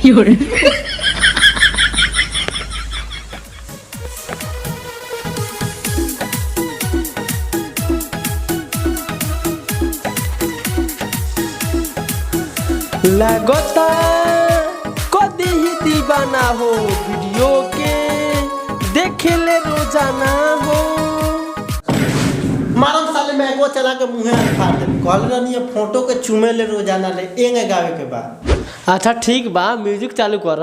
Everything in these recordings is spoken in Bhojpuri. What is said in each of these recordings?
लगता कदी ही दीवाना हो वीडियो के देखे ले रोजाना हो। मारम साले मैं को चला के मुंह फाड़ दे। कॉल रनी फोटो के चुमे ले रोजाना ले एंगे गावे के बाद। अच्छा ठीक बा म्यूजिक चालू कर।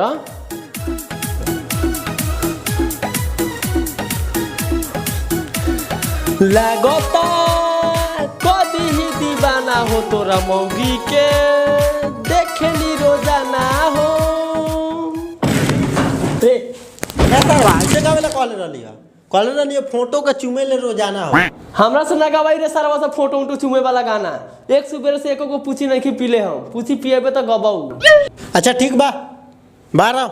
लगता कदी ही दीवाना हो तोरा मौगी के देखेली रोजाना हो। रे ऐसा वाइसे गावे ले कॉल रनी फोटो के चुमे ले रोजाना हो। हमरा से ना गवाई रे सरवा से फोटो उठो चुमे वाला गाना। एक सुबह से एको को पूछी नहीं कि पीले हम पूछी पिएबे तो गबाऊ। अच्छा ठीक बा बारा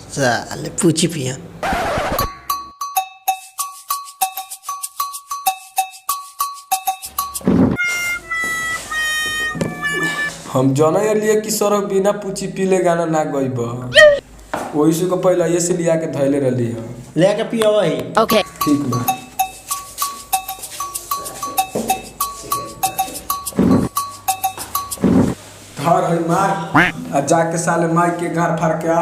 साले पूछी पिया। हम जाना लिए कि सर बिना पूछी पीले गाना ना गईब वही से को पहले ये से लिया के धैले रहली है लेके पिया वही। ओके ठीक बा। धर है मार आ जाके साले माई के घर फाड़ के आ।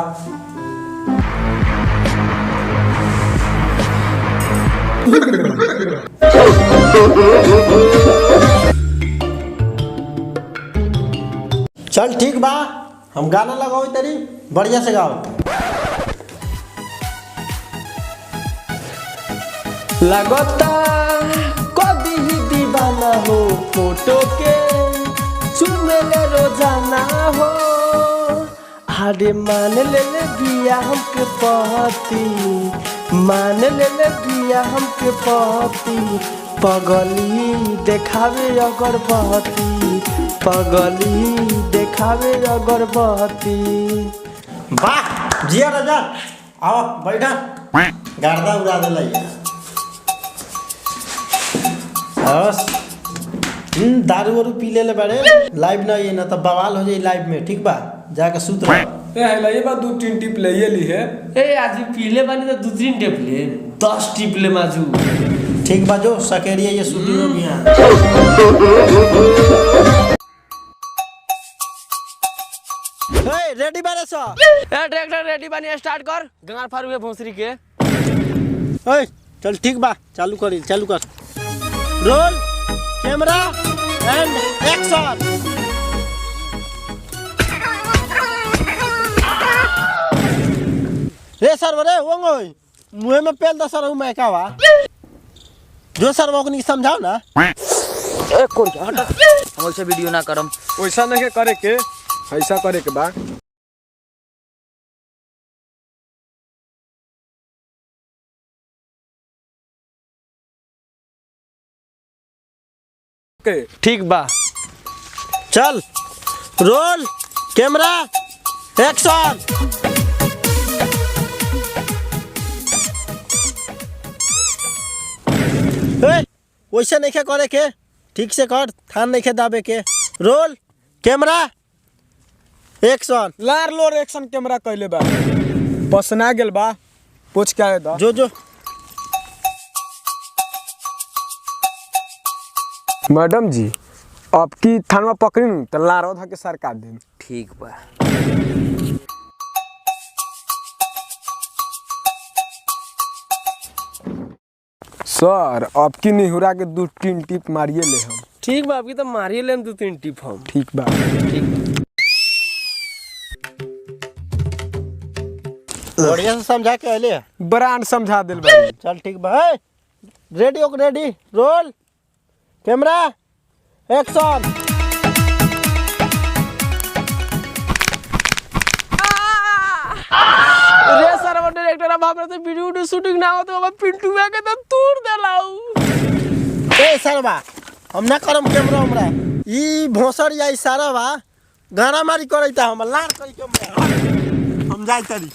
चल ठीक बा हम गाना लगाओ तेरी बढ़िया से गाओ। लगता कभी ही दीवाना हो फोटो के चुमे ले रोजाना हो। अरे मान ले बिया हमके पहती मान ले बिया हमके पहती पगली देखावे अगरबत्ती पगली देखावे अगरबत्ती। वाह जिया राजा आओ बैठा गर्दा उड़ा दे लइया। बस दारू वारू पी ले बड़े लाइव ना ये ना तो बवाल हो जाए लाइव में। ठीक बा जाके सूत रह। ए लइए बा 2-3 टिप लइए ली है। ए आज पीले बानी तो 2-3 टिप ले 10 टिप ले माजू। ठीक बा जो सकेरिया ये शूटिंग हो गया। ए रेडी बारे सा ए डायरेक्टर रेडी बानी स्टार्ट कर गार फारू है भोसरी के। ओए चल ठीक बा चालू कर रोल कैमरा एंड एक्शन। रे सर रे ओंगोय मुंह में पेल द सर मैं का वा जो सर वो को समझाओ ना। ए कोन हट हम ऐसे वीडियो ना करम वैसा नहीं करे के ऐसा करे के बा। ठीक बा चल रोल कैमरा एक्शन। वैसे नहीं करे के ठीक से कर थान नहीं दाबे के। Roll camera action. लार लोर एक्शन कैमरा कहले बा पसना गेल बा पूछ के आए दा जो मैडम जी आपकी थानवा पकड़ी तो लारो धा के सरकार दे। ठीक बा सर आपकी निहुरा के 2-3 टिप मारिए ले हम। ठीक बा अभी तो मारिए ले 2-3 टिप हम। ठीक बा बढ़िया से समझा के अले ब्रांड समझा दिल बा। चल ठीक बा रेडी रोल कैमरा एक्शन। रे सर वो डायरेक्टर अब हमरा से वीडियो शूटिंग ना हो तो अब पिंटू के तो तूर देलाऊ। ए सरवा हम ना करम कैमरा हमरा ई भोसर या इशारा बा गाना मारी करैता हम लार करी के हम जाई तरी।